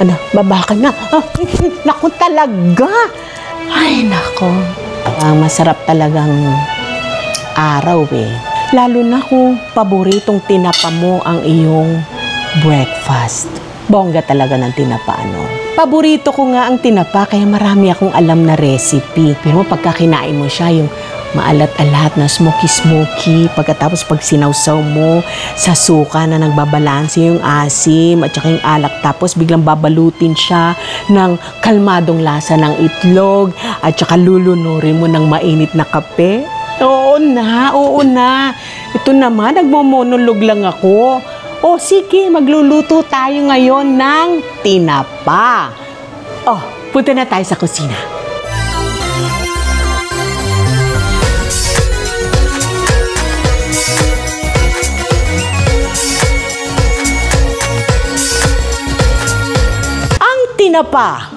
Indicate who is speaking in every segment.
Speaker 1: Ano, baba ka na. Naku talaga. Ay, nako. Ang masarap talagang araw eh. Lalo na kung paboritong tinapa mo ang iyong breakfast. Bongga talaga ng tinapa, ano? Paborito ko nga ang tinapa, kaya marami akong alam na recipe. Pero pagka kinain mo siya, yung maalat-alat na smoky-smoky, pagkatapos pag sinawsaw mo sa suka na nagbabalanse yung asim at saka yung alak, tapos biglang babalutin siya ng kalmadong lasa ng itlog at saka lulunurin mo ng mainit na kape. Oo na. Ito naman, nagmo-monolog lang ako. O sige, magluluto tayo ngayon ng tinapa. Oh, punta na tayo sa kusina. Ang tinapa,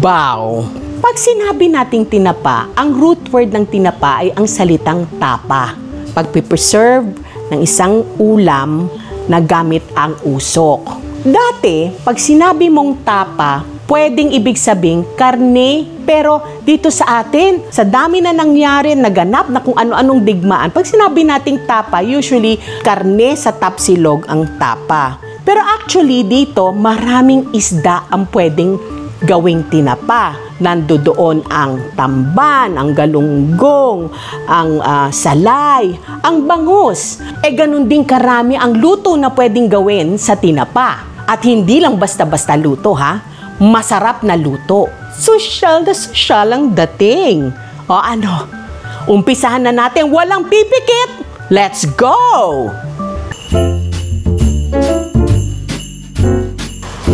Speaker 1: bao. Pag sinabi nating tinapa, ang root word ng tinapa ay ang salitang tapa. Pagpipreserve ng isang ulam na gamit ang usok. Dati, pag sinabi mong tapa, pwedeng ibig sabing karne, pero dito sa atin, sa dami na nangyari, naganap na kung ano-anong digmaan, pag sinabi nating tapa, usually karne sa tapsilog ang tapa. Pero actually dito, maraming isda ang pwedeng gawing tinapa. Nandoon ang tamban, ang galunggong, ang salay, ang bangus. Ganun din karami ang luto na pwedeng gawin sa tinapa. At hindi lang basta-basta luto, ha? Masarap na luto. Sosyal na sosyal ang dating. O ano? Umpisahan na natin, walang pipikit. Let's go!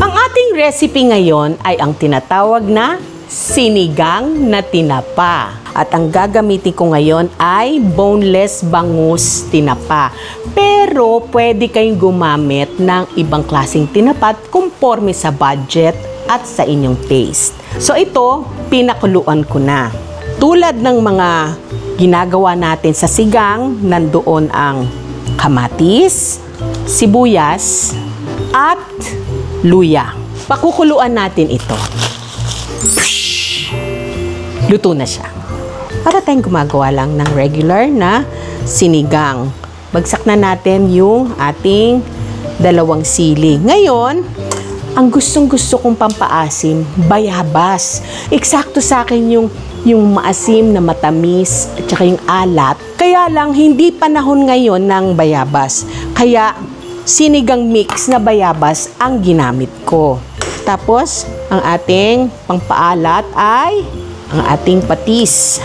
Speaker 1: Ang ating recipe ngayon ay ang tinatawag na sinigang na tinapa. At ang gagamitin ko ngayon ay boneless bangus tinapa. Pero pwede kayong gumamit ng ibang klaseng tinapa conforme sa budget at sa inyong taste. So ito, pinakuluan ko na. Tulad ng mga ginagawa natin sa sigang, nandoon ang kamatis, sibuyas, at luya. Pakukuluan natin ito. Luto na siya. Para tayong gumagawa lang ng regular na sinigang. Bagsak na natin yung ating dalawang sili. Ngayon, ang gustong-gusto kong pampaasim, bayabas. Eksakto sa akin yung maasim na matamis at saka yung alat. Kaya lang, hindi panahon ngayon ng bayabas. Kaya, sinigang mix na bayabas ang ginamit ko. Tapos, ang ating pangpaalat ay ang ating patis.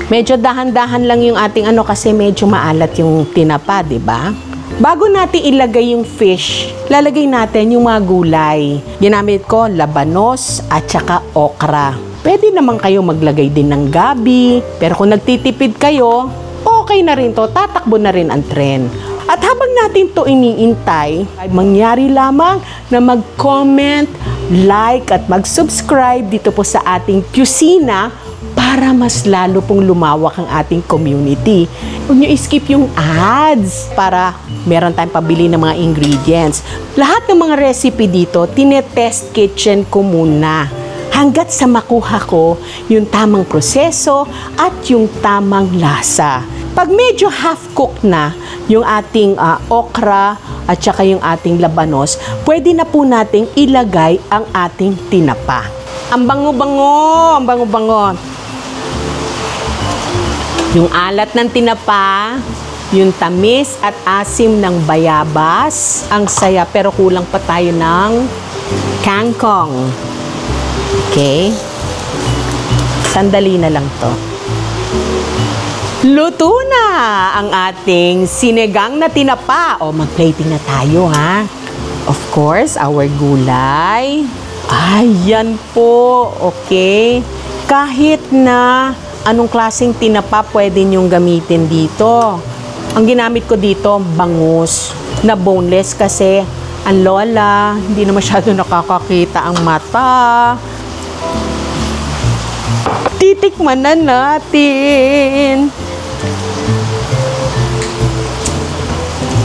Speaker 1: Medyo dahan-dahan lang yung ating kasi medyo maalat yung tinapa, 'di ba? Bago natin ilagay yung fish, lalagay natin yung mga gulay. Ginamit ko labanos at saka okra. Pwede naman kayo maglagay din ng gabi, pero kung nagtitipid kayo, okay na rin to, tatakbo na rin ang trend. At habang natin to iniintay, ay mangyari lamang na mag-comment, like at mag-subscribe dito po sa ating kusina para mas lalo pong lumawak ang ating community. Huwag nyo skip yung ads para meron tayong pabili ng mga ingredients. Lahat ng mga recipe dito, tinetest kitchen ko muna. Hanggat sa makuha ko yung tamang proseso at yung tamang lasa. Pag medyo half-cooked na yung ating okra at saka yung ating labanos, pwede na po nating ilagay ang ating tinapa. Ang bango-bango. Yung alat ng tinapa, yung tamis at asim ng bayabas, ang saya, pero kulang pa tayo ng kangkong. Okay? Sandali na lang to. Luto na ang ating sinigang na tinapa. O, mag-plating na tayo, ha? Of course, our gulay. Ayan po. Okay. Kahit na anong klaseng tinapa pwede nyong gamitin dito. Ang ginamit ko dito, bangus na boneless kasi ang lola, hindi na masyado nakakakita ang mata. Titikman na natin.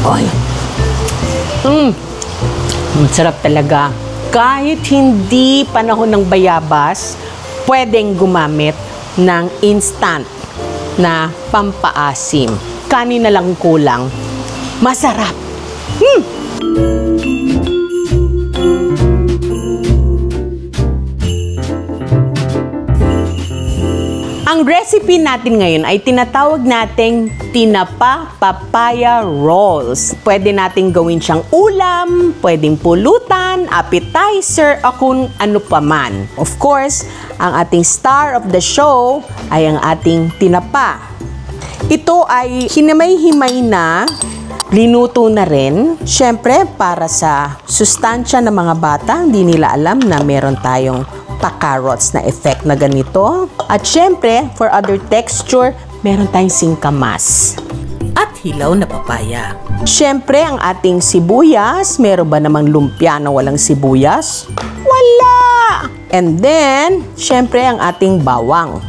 Speaker 1: Oy. Masarap talaga. Kahit hindi panahon ng bayabas, pwedeng gumamit ng instant na pampaasim. Kanin na lang kulang. Masarap. Ang recipe natin ngayon ay tinatawag nating tinapa papaya rolls. Pwede nating gawin siyang ulam, pwedeng pulutan, appetizer, o kung ano paman. Of course, ang ating star of the show ay ang ating tinapa. Ito ay hinimay-himay na, linuto na rin. Siyempre, para sa sustansya ng mga bata, hindi nila alam na meron tayong pa-carrots na effect na ganito. At syempre, for other texture, meron tayong singkamas. At hilaw na papaya. Syempre, ang ating sibuyas. Meron ba namang lumpia na walang sibuyas? Wala! And then, syempre, ang ating bawang.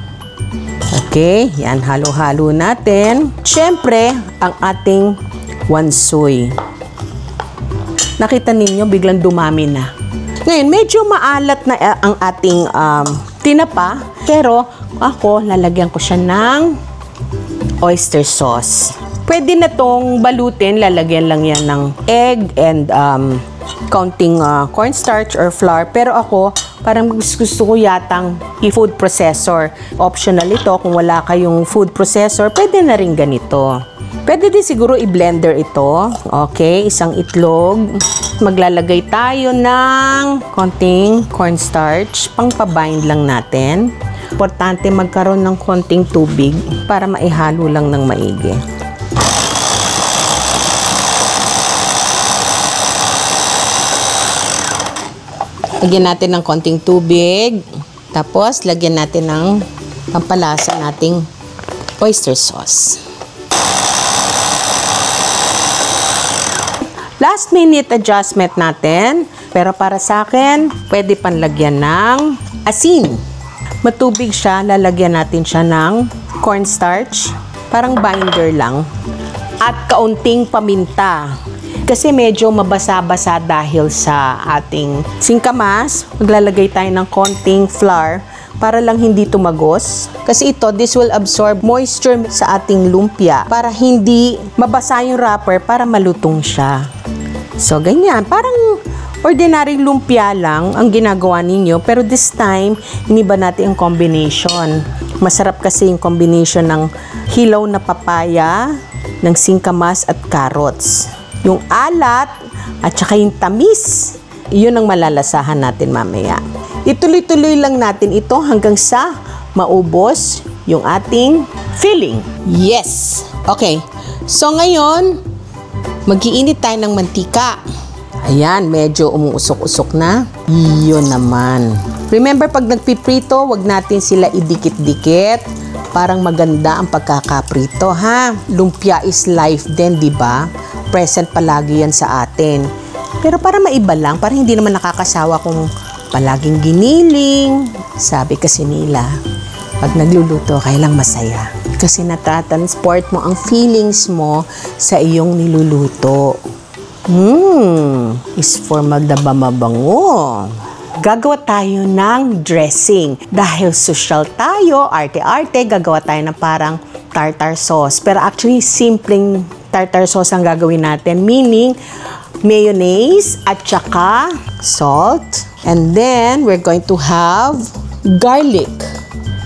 Speaker 1: Okay, yan, halo-halo natin. Syempre, ang ating wansoy. Nakita ninyo, biglang dumami na. Ngayon, medyo maalat na ang ating tinapa, pero ako, lalagyan ko siya ng oyster sauce. Pwede na tong balutin, lalagyan lang yan ng egg and counting cornstarch or flour. Pero ako, parang gusto ko yatang i-food processor. Optional ito, kung wala kayong food processor, pwede na rin ganito. Pwede din siguro i-blender ito. Okay, isang itlog. Maglalagay tayo ng konting cornstarch. Pang-pabind lang natin. Importante magkaroon ng konting tubig para maihalo lang ng maigi. Lagyan natin ng konting tubig. Tapos, lagyan natin ng pampalasa nating oyster sauce. Last minute adjustment natin. Pero para sa akin, pwede panlagyan ng asin. Matubig siya, lalagyan natin siya ng cornstarch. Parang binder lang. At kaunting paminta. Kasi medyo mabasa-basa dahil sa ating singkamas. Maglalagay tayo ng konting flour para lang hindi tumagos. Kasi this will absorb moisture sa ating lumpia para hindi mabasa yung wrapper para malutong siya. So, ganyan. Parang ordinary lumpia lang ang ginagawa ninyo. Pero this time, iniba natin ang combination. Masarap kasi yung combination ng hilaw na papaya, ng singkamas at carrots. Yung alat at saka yung tamis, yun ang malalasahan natin mamaya. Ituloy-tuloy lang natin ito hanggang sa maubos yung ating filling. Yes! Okay. So, ngayon, mag-iinit tayo ng mantika. Ayan, medyo umuusok-usok na. Yun naman. Remember, pag nagpiprito, wag natin sila idikit-dikit. Parang maganda ang pagkakaprito, ha? Lumpia is life din, di ba? Present palagi yan sa atin. Pero para maiba lang, para hindi naman nakakasawa kung palaging giniling. Sabi kasi nila, pag nagluluto, kailang masaya. Kasi natatransport mo ang feelings mo sa iyong niluluto. Is for magdabamabango. Gagawa tayo ng dressing. Dahil social tayo, arte-arte, gagawa tayo ng parang tartar sauce. Pero actually, simpleng tartar sauce ang gagawin natin. Meaning, mayonnaise at saka salt. And then, we're going to have garlic.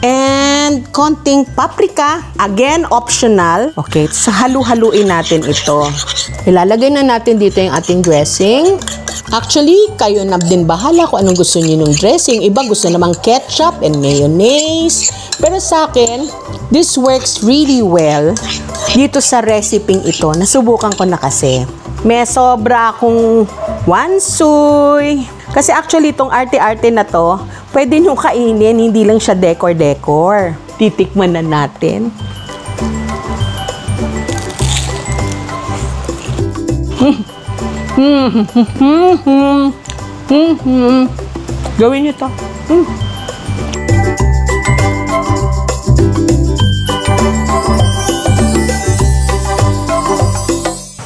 Speaker 1: And konting paprika. Again, optional. Okay, so halu-haluin natin ito. Ilalagay na natin dito yung ating dressing. Actually, kayo na din bahala kung anong gusto niyo ng dressing. Iba gusto namang ketchup and mayonnaise. Pero sa akin, this works really well dito sa recipe ito. Nasubukan ko na kasi. May sobra akong wansoy. Kasi actually, itong arte-arte na to, pwede nyo kainin, hindi lang siya decor-decor. Titikman na natin. Gawin nyo to.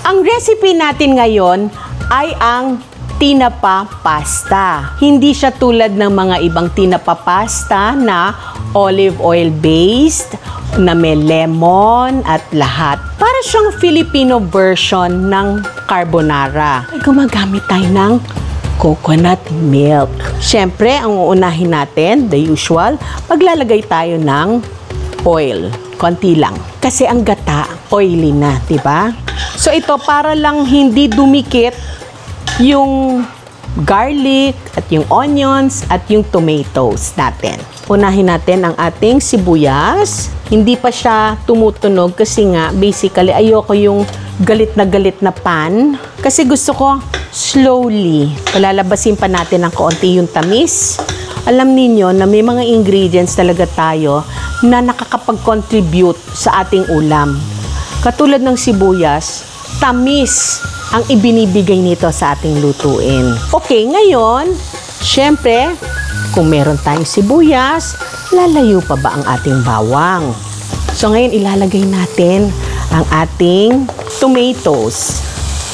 Speaker 1: Ang recipe natin ngayon ay ang tinapa pasta. Hindi siya tulad ng mga ibang tinapa pasta na olive oil based, na may lemon at lahat. Para siyang Filipino version ng carbonara. Gumagamit tayo ng coconut milk. Siyempre, ang uunahin natin, the usual, paglalagay tayo ng oil. Konti lang. Kasi ang gata, oily na, diba? So ito, para lang hindi dumikit yung garlic at yung onions at yung tomatoes natin. Unahin natin ang ating sibuyas. Hindi pa siya tumutunog kasi nga basically ayoko yung galit na pan. Kasi gusto ko slowly. Palalabasin pa natin ng kaunti yung tamis. Alam ninyo na may mga ingredients talaga tayo na nakakapag-contribute sa ating ulam. Katulad ng sibuyas, tamis ang ibinibigay nito sa ating lutuin. Okay, ngayon, syempre, kung meron tayong sibuyas, lalayo pa ba ang ating bawang? So ngayon, ilalagay natin ang ating tomatoes.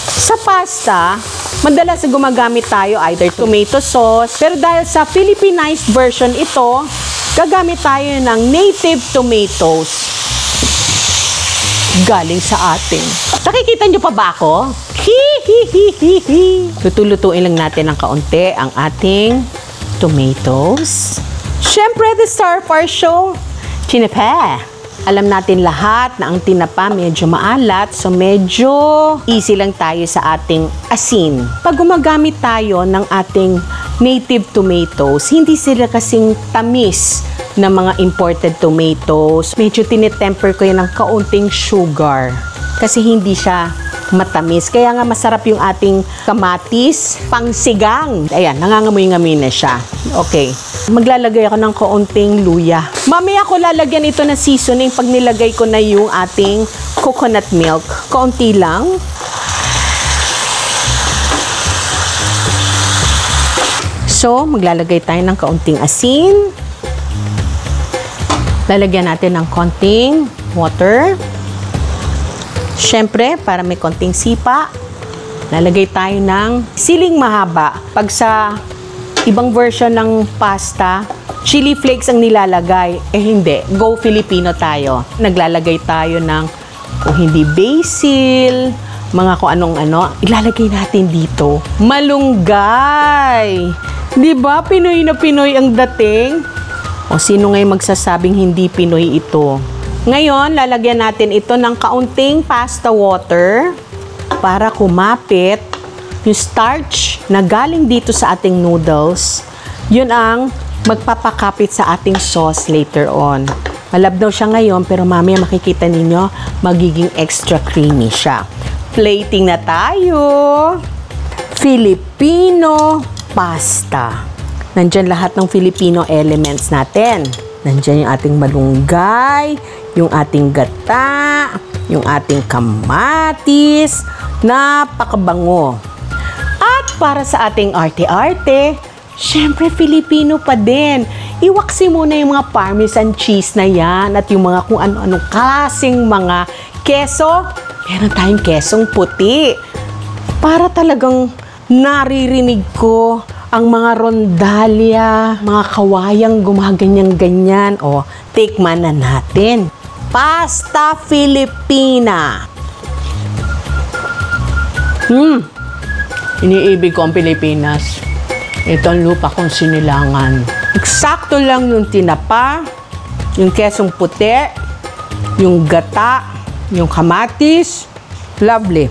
Speaker 1: Sa pasta, madalas gumagamit tayo either tomato sauce, pero dahil sa Philippinized version ito, gagamit tayo ng native tomatoes galing sa atin. Nakikita nyo pa ba ako? Luto-lutuin lang natin ng kaunti ang ating tomatoes. Siyempre, the star of our show, tinapa. Alam natin lahat na ang tinapa medyo maalat, so medyo easy lang tayo sa ating asin. Pag gumagamit tayo ng ating native tomatoes, hindi sila kasing tamis na mga imported tomatoes. Medyo tinitemper ko yan ng kaunting sugar kasi hindi siya matamis. Kaya nga masarap yung ating kamatis, pangsigang. Ayan, nangangamoy-ngamoy na siya. Okay. Maglalagay ako ng kaunting luya. Mamaya ko lalagyan ito ng seasoning pag nilagay ko na yung ating coconut milk. Kaunti lang. So, maglalagay tayo ng kaunting asin. Lalagyan natin ng konting water. Siyempre, para may konting sipa, lalagay tayo ng siling mahaba. Pag sa ibang version ng pasta, chili flakes ang nilalagay. Eh hindi, go Filipino tayo. Naglalagay tayo ng, kung hindi basil, mga kung anong-ano, ilalagay natin dito. Malunggay! Diba, Pinoy na Pinoy ang dating? O sino ngayon magsasabing hindi Pinoy ito? Ngayon, lalagyan natin ito ng kaunting pasta water para kumapit yung starch na galing dito sa ating noodles. Yun ang magpapakapit sa ating sauce later on. Malabnaw siya ngayon, pero mamaya makikita ninyo, magiging extra creamy siya. Plating na tayo! Filipino pasta. Nandyan lahat ng Filipino elements natin. Nandyan yung ating malunggay, yung ating gata, yung ating kamatis, napakabango. At para sa ating arte-arte, syempre Filipino pa din. Iwaksi muna yung mga parmesan cheese na yan at yung mga kung ano-anong klaseng mga keso. Meron tayong kesong puti. Para talagang naririnig ko ang mga rondalya, mga kawayang gumaganyan-ganyan. O, tikman na natin. Pasta Filipina. Iniibig ko ang Pilipinas. Ito ang lupa kong sinilangan. Eksakto lang yung tinapa, yung kesong puti, yung gata, yung kamatis. Lovely.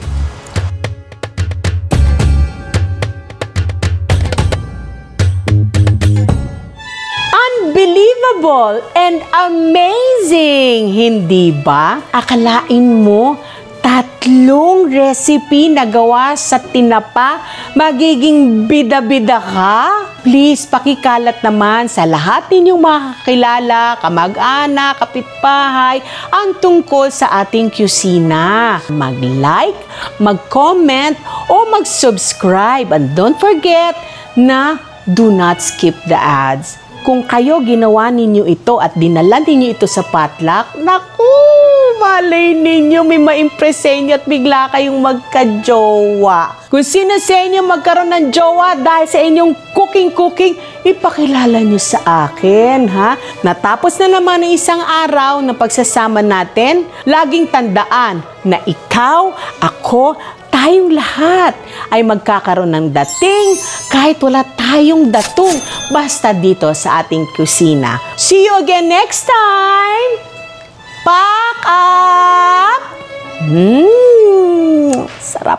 Speaker 1: Unbelievable and amazing! Hindi ba? Akalain mo, tatlong recipe na gawa sa tinapa, magiging bida-bida ka? Please, pakikalat naman sa lahat ninyong makakilala, kamag-anak, kapitbahay, ang tungkol sa ating kusina. Mag-like, mag-comment, o mag-subscribe. And don't forget na do not skip the ads. Kung kayo ginawa ninyo ito at dinala ninyo ito sa potluck, naku, malay ninyo may ma-impress sa inyo at bigla kayong magka-jowa. Kung sino sa inyo magkaroon ng jowa dahil sa inyong cooking, ipakilala nyo sa akin, ha? Natapos na naman ang isang araw na pagsasama natin, laging tandaan na ikaw, ako, tayong lahat ay magkakaroon ng dating kahit wala tayong datong basta dito sa ating kusina. See you again next time! Pack up! Sarap!